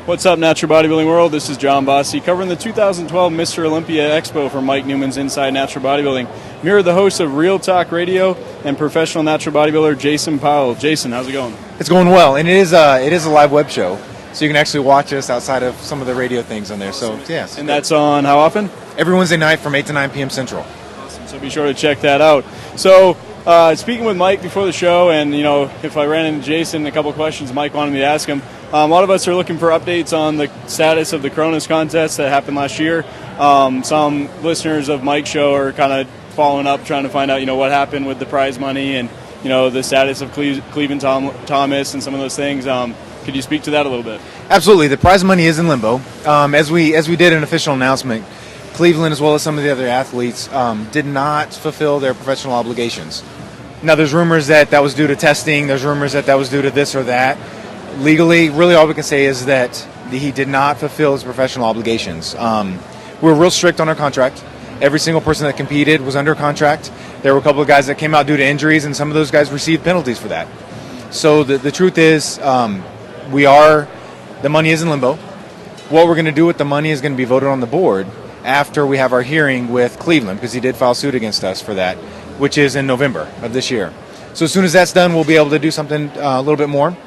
What's up, Natural Bodybuilding World? This is John Bossy covering the 2012 Mr. Olympia Expo for Mike Newman's Inside Natural Bodybuilding. I'm here with the host of Real Talk Radio and professional natural bodybuilder Jason Powell. Jason, how's it going? It's going well, and it is a live web show, so you can actually watch us outside of some of the radio things on there. So yes. And that's on how often? Every Wednesday night from 8 to 9 p.m. Central. Awesome. So be sure to check that out. So speaking with Mike before the show, and if I ran into Jason, a couple of questions Mike wanted me to ask him. A lot of us are looking for updates on the status of the Cronus contest that happened last year. Some listeners of Mike's show are kind of following up, trying to find out, what happened with the prize money and, the status of Cleveland Thomas and some of those things. Could you speak to that a little bit? Absolutely. The prize money is in limbo. As we did an official announcement, Cleveland, as well as some of the other athletes, did not fulfill their professional obligations. Now, there's rumors that was due to testing. There's rumors that was due to this or that. Legally, really all we can say is that he did not fulfill his professional obligations. We're real strict on our contract. Every single person that competed was under contract. There were a couple of guys that came out due to injuries, and some of those guys received penalties for that. So the truth is, the money is in limbo. What we're going to do with the money is going to be voted on the board after we have our hearing with Cleveland, because he did file suit against us for that, which is in November of this year. So as soon as that's done, we'll be able to do something a little bit more.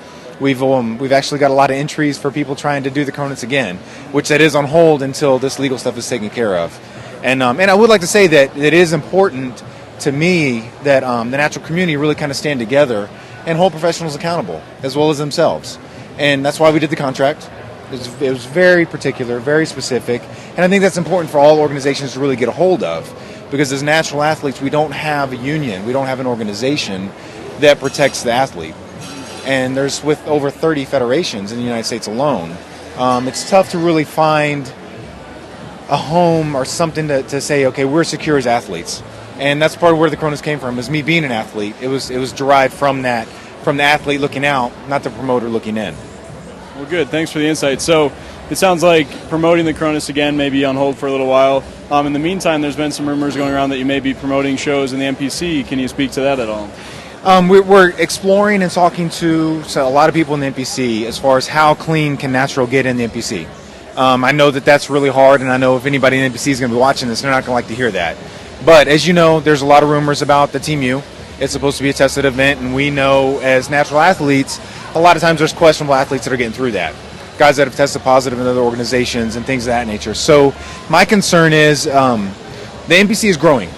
We've actually got a lot of entries for people trying to do the Cronus again, which that is on hold until this legal stuff is taken care of. And I would like to say that it is important to me that the natural community really kind of stand together and hold professionals accountable as well as themselves. And that's why we did the contract. It was very particular, very specific, and I think that's important for all organizations to really get a hold of, because as natural athletes, we don't have a union, we don't have an organization that protects the athlete. And there's, with over 30 federations in the United States alone, it's tough to really find a home or something to say, okay, we're secure as athletes. And that's part of where the Cronus came from, is me being an athlete. It was derived from the athlete looking out, not the promoter looking in. Well, good. Thanks for the insight. So it sounds like promoting the Cronus again may be on hold for a little while. In the meantime, there's been some rumors going around that you may be promoting shows in the NPC. Can you speak to that at all? We're exploring and talking to a lot of people in the NPC as far as how clean can natural get in the NPC. I know that's really hard, and I know if anybody in the NPC is going to be watching this, they're not going to like to hear that. But as you know, there's a lot of rumors about the Team U. It's supposed to be a tested event, and we know as natural athletes, a lot of times there's questionable athletes that are getting through that. Guys that have tested positive in other organizations and things of that nature. So my concern is the NPC is growing.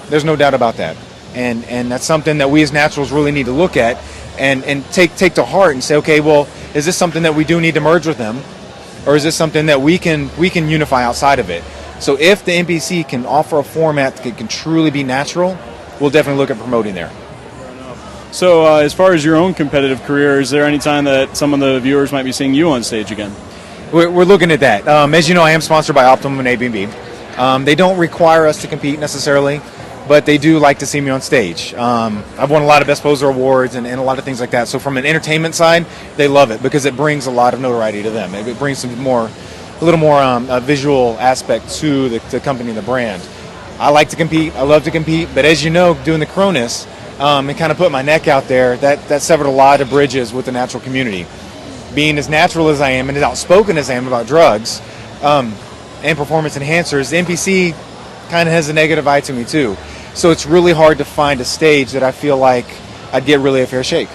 There's no doubt about that. And that's something that we as naturals really need to look at and take to heart and say, okay, well, is this something that we do need to merge with them, or is this something that we can unify outside of it? So if the NPC can offer a format that can truly be natural, we'll definitely look at promoting there. So as far as your own competitive career, is there any time that some of the viewers might be seeing you on stage again? We're looking at that. As you know, I am sponsored by Optimum and ABB. They don't require us to compete necessarily, but they do like to see me on stage. I've won a lot of Best Poser awards and a lot of things like that. So from an entertainment side, they love it because it brings a lot of notoriety to them. It brings a little more visual aspect to the company and the brand. I like to compete. I love to compete. But as you know, doing the Cronus and kind of put my neck out there, that severed a lot of bridges with the natural community. Being as natural as I am and as outspoken as I am about drugs and performance enhancers, the NPC kind of has a negative eye to me too. So it's really hard to find a stage that I feel like I'd get really a fair shake.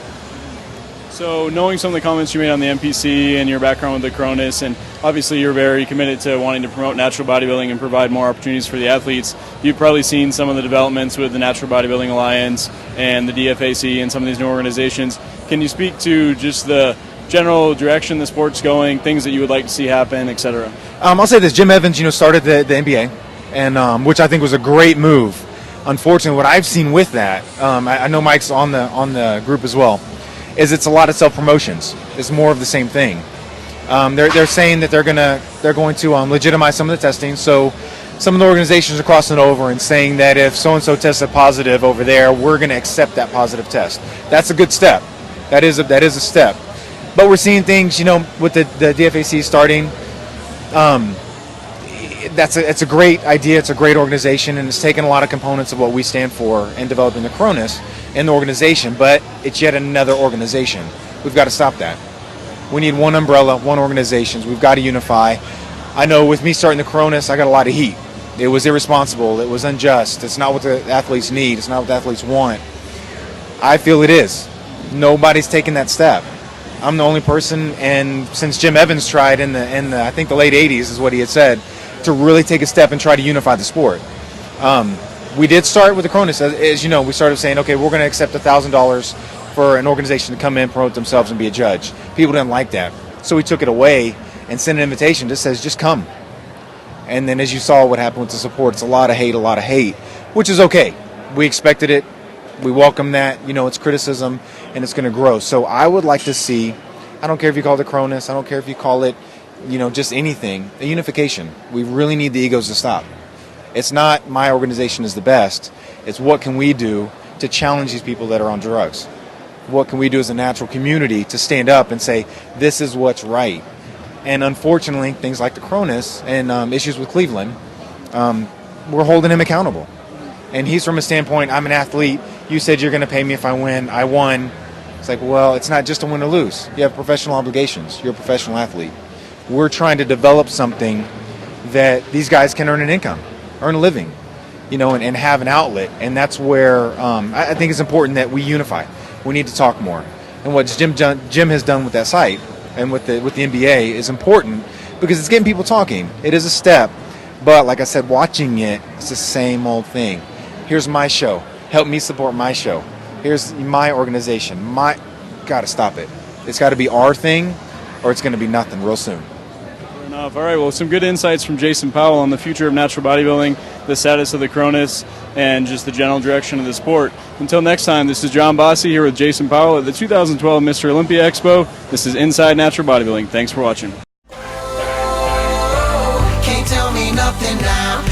So knowing some of the comments you made on the NPC and your background with the Cronus, and obviously you're very committed to wanting to promote natural bodybuilding and provide more opportunities for the athletes, you've probably seen some of the developments with the Natural Bodybuilding Alliance and the DFAC and some of these new organizations. Can you speak to just the general direction the sport's going, things that you would like to see happen, etc.? I'll say this. Jim Evans, started the NBA, and which I think was a great move. Unfortunately, what I've seen with that, I know Mike's on the group as well, is it's a lot of self-promotions. It's more of the same thing. They're saying that they're going to legitimize some of the testing. So some of the organizations are crossing over and saying that if so-and-so tested positive over there, we're going to accept that positive test. That's a good step. That is a step. But we're seeing things, with the DFAC starting. It's a great idea. It's a great organization, and it's taken a lot of components of what we stand for in developing the Cronus in the organization. But it's yet another organization. We've got to stop that. We need one umbrella, one organization. We've got to unify. I know with me starting the Cronus, I got a lot of heat. It was irresponsible. It was unjust. It's not what the athletes need. It's not what the athletes want. I feel it is. Nobody's taken that step. I'm the only person, and since Jim Evans tried in the I think the late 80s is what he had said, to really take a step and try to unify the sport. We did start with the Cronus. As you know, we started saying, okay, we're going to accept $1,000 for an organization to come in, promote themselves, and be a judge. People didn't like that. So we took it away and sent an invitation that says, just come. And then as you saw what happened with the support, it's a lot of hate, which is okay. We expected it. We welcome that. It's criticism, and it's going to grow. So I would like to see, I don't care if you call it the Cronus, I don't care if you call it, just anything, a unification. We really need the egos to stop. It's not my organization is the best. It's what can we do to challenge these people that are on drugs? What can we do as a natural community to stand up and say, this is what's right? And unfortunately, things like the Cronus and issues with Cleveland, we're holding him accountable. And he's from a standpoint, I'm an athlete. You said you're going to pay me if I win. I won. It's like, well, it's not just a win or lose. You have professional obligations. You're a professional athlete. We're trying to develop something that these guys can earn an income, earn a living, and have an outlet. And that's where I think it's important that we unify. We need to talk more. And what Jim has done with that site and with the NBA is important because it's getting people talking. It is a step. But like I said, watching it, it's the same old thing. Here's my show. Help me support my show. Here's my organization. Got to stop it. It's got to be our thing or it's going to be nothing real soon. Fair enough. All right, well, some good insights from Jason Powell on the future of natural bodybuilding, the status of the Cronus, and just the general direction of the sport. Until next time, this is John Bossi here with Jason Powell at the 2012 Mr. Olympia Expo. This is Inside Natural Bodybuilding. Thanks for watching. Can't tell me nothing now.